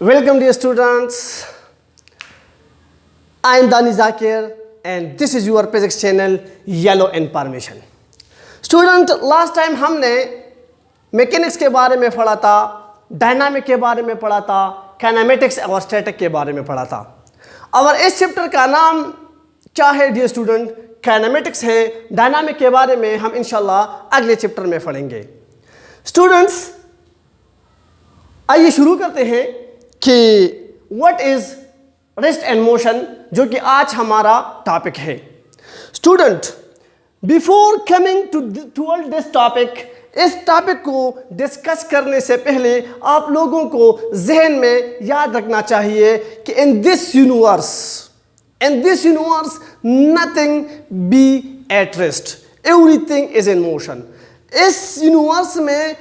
Welcome dear students, I am Dani Zakir and this is your physics channel Yellow Information. Student, last time हमने mechanics के बारे में पढ़ा था, dynamic के बारे में पढ़ा था, काइनेमेटिक्स और स्टैटिक के बारे में पढ़ा था। और इस चैप्टर का नाम क्या है डियर स्टूडेंट? काइनेमेटिक्स है। डायनामिक के बारे में हम इंशाल्लाह अगले चैप्टर में पढ़ेंगे। स्टूडेंट्स, आइए शुरू करते हैं कि what is rest and motion, जो कि आज हमारा टॉपिक है। Student, before coming to this topic, इस टॉपिक को डिस्कस करने से पहले आप लोगों को जहन में याद रखना चाहिए कि in this universe nothing B at rest, everything is in motion. इस यूनिवर्स में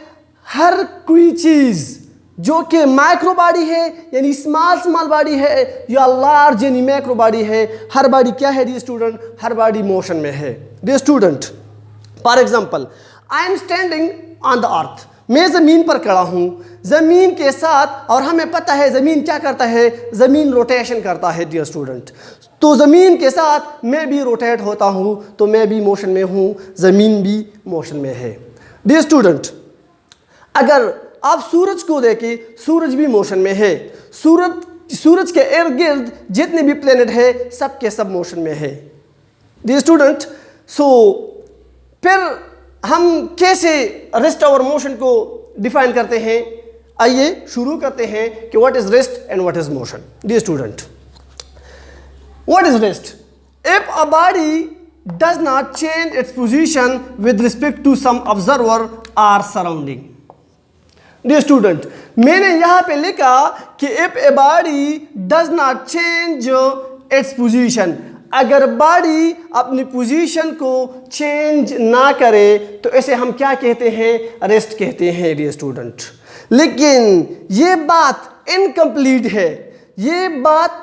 हर कोई चीज जो कि माइक्रो बॉडी है यानी स्मॉल बॉडी है या लार्ज यानी मैक्रो बॉडी है, हर बॉडी क्या है डियर स्टूडेंट? हर बॉडी मोशन में है dear student. For example, I am standing on the earth, मैं ज़मीन पर खड़ा हूँ, ज़मीन के साथ, और हमें पता है ज़मीन क्या करता है, ज़मीन रोटेशन करता है डियर स्टूडेंट। तो ज़मीन के साथ मैं भी रोटेट होता हूँ, तो मैं भी मोशन में हूँ, ज़मीन भी मोशन में है डियर स्टूडेंट। अगर आप सूरज को देखें, सूरज भी मोशन में है। सूरज के इर्द गिर्द जितने भी प्लेनेट है सब के सब मोशन में है डियर स्टूडेंट। सो फिर हम कैसे रेस्ट और मोशन को डिफाइन करते हैं? आइए शुरू करते हैं कि what is rest and what is motion dear student. What is rest? If a body does not change its position with respect to some observer or surrounding. Dear student, मैंने यहाँ पे लिखा कि if a body does not change its position, अगर body अपनी position को change ना करे तो इसे हम क्या कहते हैं? रेस्ट कहते हैं डियर स्टूडेंट। लेकिन ये बात इनकम्प्लीट है, ये बात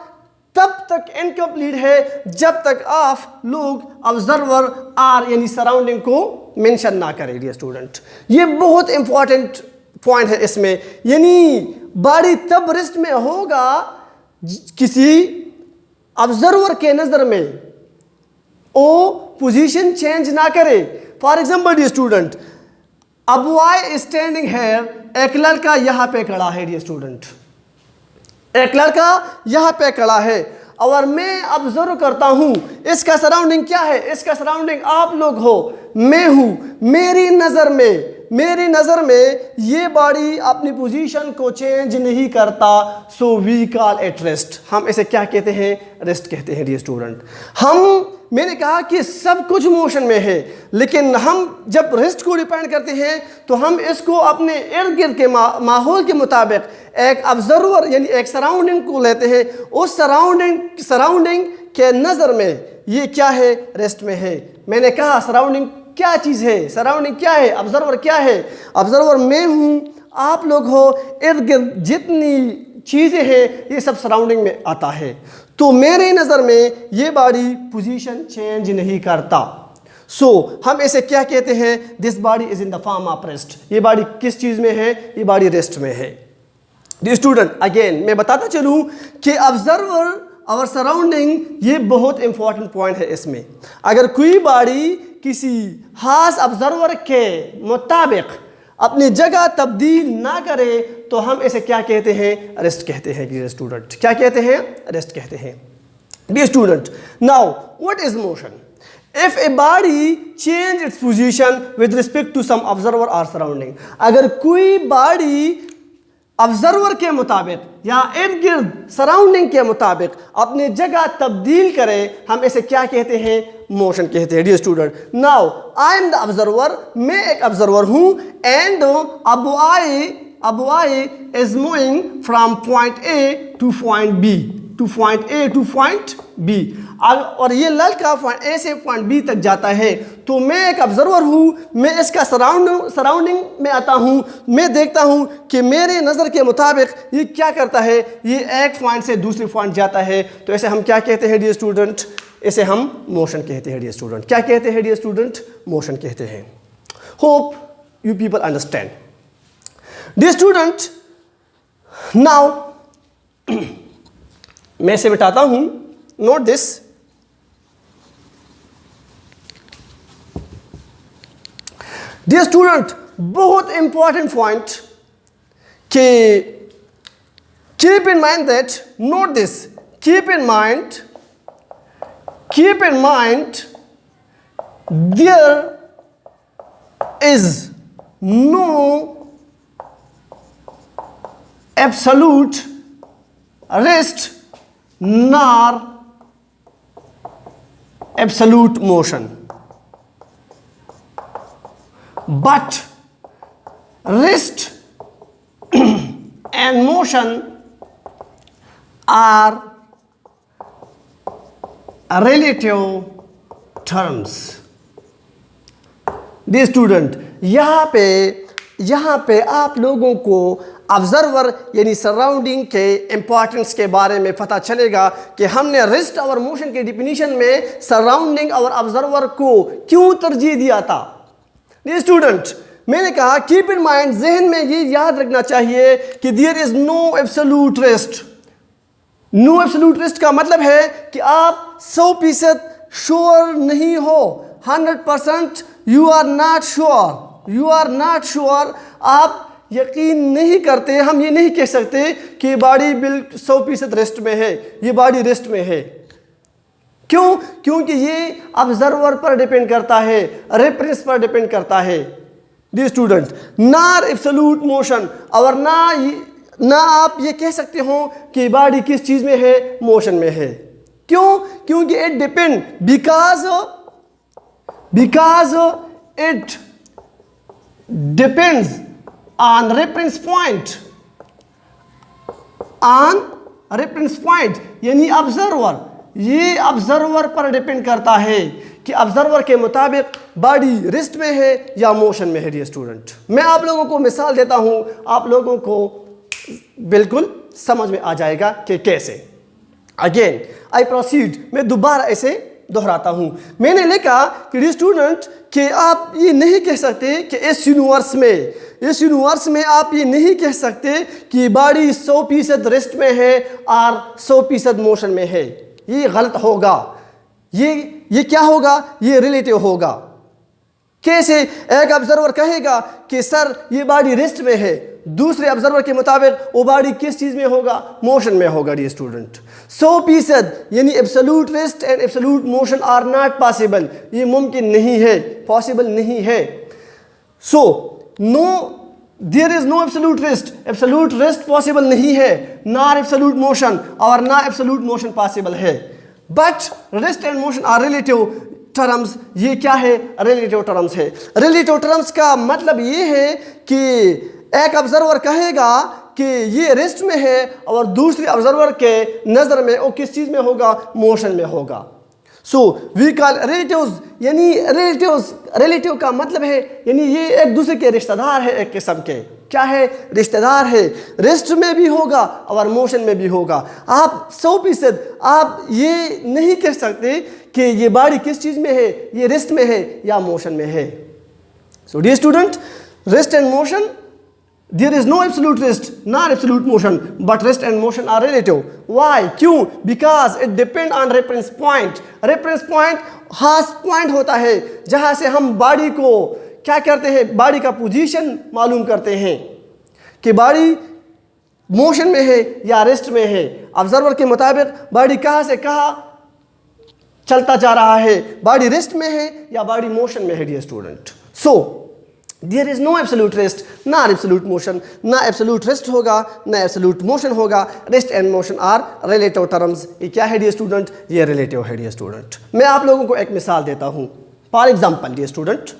तब तक इनकम्प्लीट है जब तक आप लोग ऑब्जर्वर आर यानी सराउंडिंग को मेंशन ना करें डियर स्टूडेंट। ये बहुत इंपॉर्टेंट पॉइंट है इसमें, यानी बॉडी तब रेस्ट में होगा किसी ऑब्जर्वर के नजर में वो पोजीशन चेंज ना करे। For example dear student, a boy is standing here, एक लड़का यहां पे खड़ा है डियर स्टूडेंट, एक लड़का यहां पे खड़ा है और मैं ऑब्जर्व करता हूं इसका सराउंडिंग क्या है? इसका सराउंडिंग आप लोग हो, मैं हूं। मेरी नज़र में ये बॉडी अपनी पोजीशन को चेंज नहीं करता, so we call it rest. हम इसे क्या कहते हैं? रेस्ट कहते हैं डियर स्टूडेंट। मैंने कहा कि सब कुछ मोशन में है, लेकिन हम जब रेस्ट को डिपेंड करते हैं तो हम इसको अपने इर्द गिर्द के माहौल के मुताबिक एक ऑब्जर्वर यानी एक सराउंडिंग को लेते हैं। उस सराउंडिंग के नज़र में ये क्या है? रेस्ट में है। मैंने कहा सराउंडिंग क्या चीज़ है? सराउंडिंग क्या है? ऑब्जर्वर क्या है? ऑब्जर्वर मैं हूँ, आप लोग हो, इर्द गिर्द जितनी चीज़ें हैं ये सब सराउंडिंग में आता है। तो मेरे नज़र में ये बॉडी पोजीशन चेंज नहीं करता, सो हम इसे क्या कहते हैं? This body is in the form of rest. ये बॉडी किस चीज़ में है? ये बॉडी रेस्ट में है डियर स्टूडेंट। अगेन मैं बताता चलूँ कि ऑब्जर्वर और सराउंडिंग ये बहुत इंपॉर्टेंट पॉइंट है इसमें। अगर कोई बॉडी किसी खास ऑब्जर्वर के मुताबिक अपनी जगह तब्दील ना करे तो हम इसे क्या कहते हैं? रेस्ट कहते हैं डियर स्टूडेंट। क्या कहते हैं? रेस्ट कहते हैं dear student. Now what is motion? If a body change its position with respect to some observer और सराउंडिंग, अगर कोई बॉडी ऑब्जर्वर के मुताबिक या इर्द गिर्द सराउंडिंग के मुताबिक अपनी जगह तब्दील करे, हम इसे क्या कहते हैं? मोशन कहते हैं dear student. Now I am the observer, मैं एक ऑब्जर्वर हूं, and a boy is moving from point A to point B, to point A to point B, और ये लड़का पॉइंट ए से पॉइंट बी तक जाता है। तो मैं एक ऑब्जर्वर हूँ, मैं इसका सराउंडिंग में आता हूँ, मैं देखता हूँ कि मेरे नज़र के मुताबिक ये क्या करता है, ये एक पॉइंट से दूसरे पॉइंट जाता है। तो इसे हम क्या कहते हैं डियर स्टूडेंट? इसे हम मोशन कहते हैं डियर स्टूडेंट। क्या कहते हैं डियर स्टूडेंट? मोशन कहते हैं। Hope you people understand dear student. नाउ मैं इसे मिटाता हूं, नोट दिस। डियर स्टूडेंट, बहुत इंपॉर्टेंट पॉइंट कि keep in mind that, note this, keep in mind there is no absolute rest nor absolute motion, but rest and motion are relative terms. Dear student, यहाँ पे आप लोगों को observer यानी surrounding के importance के बारे में पता चलेगा कि हमने रेस्ट और मोशन के डिफिनीशन में सराउंडिंग और ऑब्जर्वर को क्यों तरजीह दिया था। ये स्टूडेंट, मैंने कहा कीप इन माइंड, जहन में ये याद रखना चाहिए कि there is no absolute rest. No absolute rest का मतलब है कि आप 100% श्योर नहीं हो, 100% यू आर नॉट श्योर, आप यकीन नहीं करते। हम ये नहीं कह सकते कि बॉडी बिल्कुल 100% रेस्ट में है, ये बॉडी रेस्ट में है। क्यों? क्योंकि ये ऑब्जर्वर पर डिपेंड करता है, रेफरेंस पर डिपेंड करता है। डी स्टूडेंट, ना एब्सोल्यूट मोशन और ना आप ये कह सकते हो कि बॉडी किस चीज में है, मोशन में है। क्यों? क्योंकि it depend because it depends on reference point यानी ऑब्जर्वर। ये ऑब्जर्वर पर डिपेंड करता है कि ऑब्जर्वर के मुताबिक बॉडी रेस्ट में है या मोशन में है। डियर स्टूडेंट, मैं आप लोगों को मिसाल देता हूं, आप लोगों को बिल्कुल समझ में आ जाएगा कि कैसे। अगेन आई प्रोसीड, मैं दोबारा ऐसे दोहराता हूं। मैंने लिखा कि डियर स्टूडेंट कि आप ये नहीं कह सकते कि इस यूनिवर्स में आप ये नहीं कह सकते कि बॉडी 100% रेस्ट में है और 100% मोशन में है। ये गलत होगा। ये क्या होगा? ये रिलेटिव होगा। कैसे? एक ऑब्जर्वर कहेगा कि सर ये बॉडी रेस्ट में है, दूसरे ऑब्जर्वर के मुताबिक वो बॉडी किस चीज में होगा? मोशन में होगा। डियर स्टूडेंट, 100% यानी absolute rest and absolute motion are not possible. ये मुमकिन नहीं है, पॉसिबल नहीं है। So there is no absolute rest possible नहीं है, ना एब्सोल्यूट मोशन और ना एब्सोल्यूट मोशन पॉसिबल है। But rest and motion are relative terms. ये क्या है? रिलेटिव टर्म्स है। रिलेटिव टर्म्स का मतलब ये है कि एक ऑब्जर्वर कहेगा कि ये रेस्ट में है और दूसरे ऑब्जर्वर के नज़र में वो किस चीज़ में होगा? मोशन में होगा। सो वी कॉल रिलेटिव्स, यानी रिलेटिव का मतलब है यानी ये एक दूसरे के रिश्तेदार है, एक किस्म के क्या है? रिश्तेदार है। रेस्ट में भी होगा और मोशन में भी होगा। आप 100% आप ये नहीं कह सकते कि ये बॉडी किस चीज़ में है, ये रेस्ट में है या मोशन में है। So dear student, rest and motion, there is no absolute rest nor absolute motion, but rest and motion are relative. Why? क्यों? Because it depend on reference point. reference point खास point होता है जहां से हम body को क्या करते हैं? बॉडी का पोजीशन मालूम करते हैं कि बॉडी मोशन में है या रेस्ट में है। ऑब्जर्वर के मुताबिक बॉडी कहां से कहां चलता जा रहा है, बॉडी रेस्ट में है या बॉडी मोशन में है। Dear student, so there is no absolute rest ना एब्सोल्यूट मोशन, ना एब्सोल्यूट रेस्ट होगा ना एब्सोल्यूट मोशन होगा। Rest and motion are relative terms. ये क्या है डियर स्टूडेंट? ये रिलेटिव है डियर स्टूडेंट। मैं आप लोगों को एक मिसाल देता हूँ। For example dear student,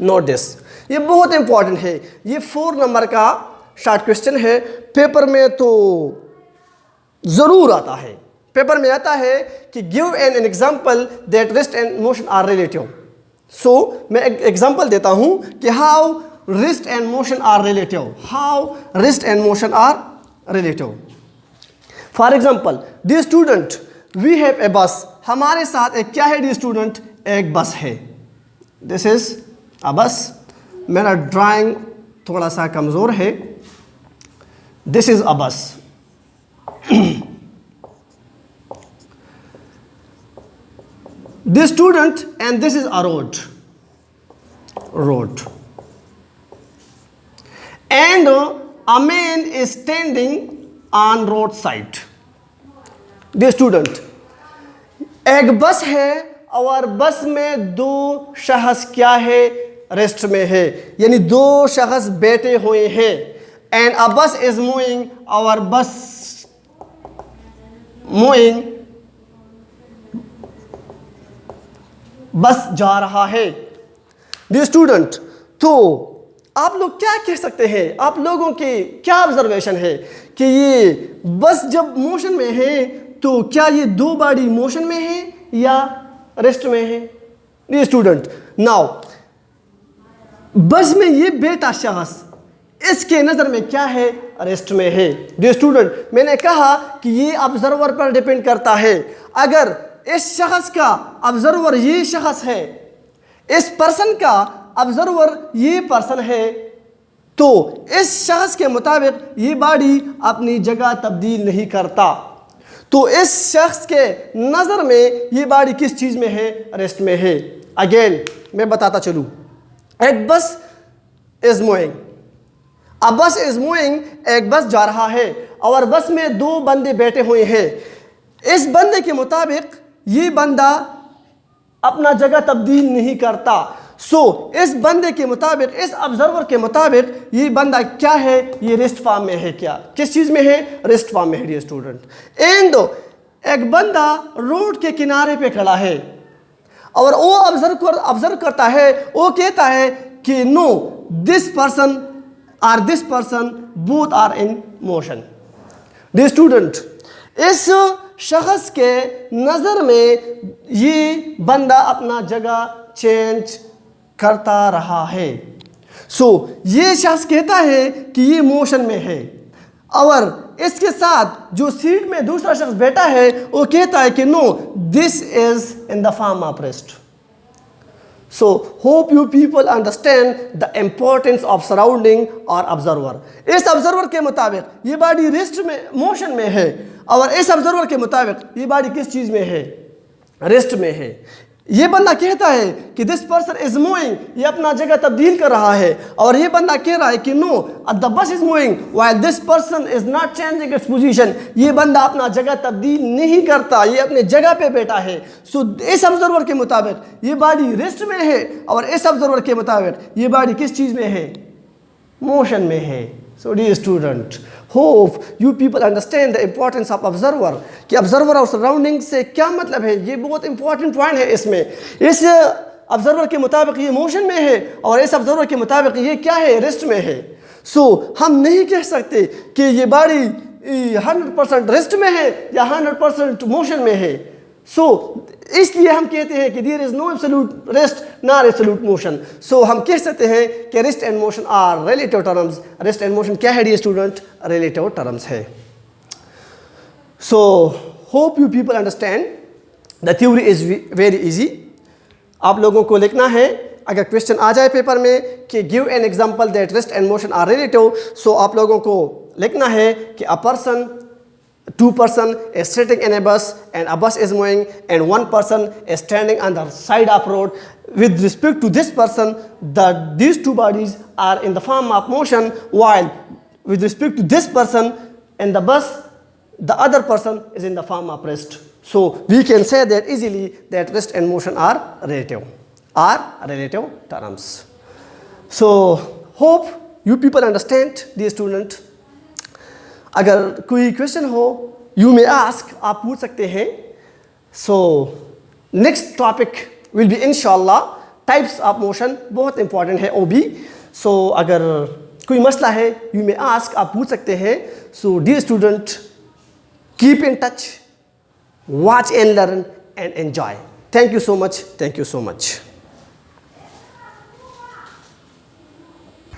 note this, ये बहुत इंपॉर्टेंट है। ये 4 नंबर का शॉर्ट क्वेश्चन है, पेपर में तो ज़रूर आता है। पेपर में आता है कि give an example that rest and motion are relative. So मैं एक एग्जाम्पल देता हूं कि how rest and motion are relative. For example dear student, we have a bus. हमारे साथ एक क्या है डियर स्टूडेंट? एक बस है। दिस इज अ बस। मेरा ड्राइंग थोड़ा सा कमज़ोर है। दिस इज अ बस। This student, and this is a road. Road. And a man is standing on roadside. Dear student, एक बस है और बस में दो शख्स क्या है, रेस्ट में है, यानी दो शख्स बैठे हुए हैं. एंड अ बस इज मूविंग, और बस मूविंग, बस जा रहा है. डियर स्टूडेंट, तो आप लोग क्या कह सकते हैं, आप लोगों की क्या ऑब्जर्वेशन है कि ये बस जब मोशन में है तो क्या ये दो बॉडी मोशन में है या रेस्ट में है? डियर स्टूडेंट, नाउ बस में ये बैठा शख्स, इसके नज़र में क्या है, रेस्ट में है. डियर स्टूडेंट, मैंने कहा कि ये ऑब्जर्वर पर डिपेंड करता है. अगर इस शख्स का ऑब्जर्वर ये शख्स है, इस पर्सन का ऑब्जर्वर ये पर्सन है, तो इस शख्स के मुताबिक ये बॉडी अपनी जगह तब्दील नहीं करता. तो इस शख्स के नज़र में ये बॉडी किस चीज़ में है, रेस्ट में है. अगेन मैं बताता चलूँ, एक बस इज मूविंग, अ बस इज मूविंग, एक बस जा रहा है और बस में दो बंदे बैठे हुए हैं. इस बंदे के मुताबिक ये बंदा अपना जगह तब्दील नहीं करता. सो इस बंदे के मुताबिक, इस ऑब्जर्वर के मुताबिक ये बंदा क्या है, ये रेस्ट फॉर्म में है. क्या, किस चीज़ में है, रेस्ट फॉर्म में है. डियर स्टूडेंट, एंड एक बंदा रोड के किनारे पे खड़ा है और वो ऑब्जर्व करता है, वो कहता है कि नो, दिस पर्सन और this person both are in motion. Dear student, इस शख्स के नज़र में ये बंदा अपना जगह चेंज करता रहा है. सो ये शख्स कहता है कि ये मोशन में है, और इसके साथ जो सीट में दूसरा शख्स बैठा है वो कहता है कि no, this is in the form of rest. So hope you people understand the importance of surrounding or observer. इस ऑब्जर्वर के मुताबिक ये बॉडी रेस्ट में, मोशन में है, और इस ऑब्जर्वर के मुताबिक ये बॉडी किस चीज़ में है, रेस्ट में है. ये बंदा कहता है कि दिस पर्सन इज मूविंग, ये अपना जगह तब्दील कर रहा है, और ये बंदा कह रहा है कि no, the bus is moving while this person is not changing its position. ये बंदा अपना जगह तब्दील नहीं करता, ये अपने जगह पे बैठा है. सो इस ऑब्जर्वर के मुताबिक ये बॉडी रेस्ट में है, और इस ऑब्जर्वर के मुताबिक ये बॉडी किस चीज़ में है, मोशन में है. So dear student, hope you people understand the importance of observer, कि ऑब्जर्वर और सराउंडिंग से क्या मतलब है. ये बहुत इंपॉर्टेंट पॉइंट है. इसमें इस ऑब्जर्वर के मुताबिक ये मोशन में है, और इस ऑब्जर्वर के मुताबिक ये क्या है, रेस्ट में है. सो हम नहीं कह सकते कि ये बॉडी 100% रेस्ट में है या 100% मोशन में है. सो इसलिए हम कहते हैं कि there is no absolute rest not absolute motion. So हम कह सकते हैं कि rest and motion are relative terms. Rest and motion क्या है डियर स्टूडेंट, रिलेटिव टर्म्स है. So hope you people understand the theory is very easy. आप लोगों को लिखना है, अगर क्वेश्चन आ जाए पेपर में कि give an example that rest and motion are relative, so आप लोगों को लिखना है कि a person, two person is sitting in a bus and a bus is moving, and one person is standing on the side of road. With respect to this person, these two bodies are in the form of motion, while with respect to this person in the bus, the other person is in the form of rest. So we can say that easily that rest and motion are relative terms. So hope you people understand, dear student. अगर कोई question हो, you may ask, आप पूछ सकते हैं. So next topic will be इंशाल्लाह types of motion. बहुत important है वो भी. सो अगर कोई मसला है, यू मे आस्क, आप पूछ सकते हैं. So dear student, keep in touch, watch and learn and enjoy. Thank you so much.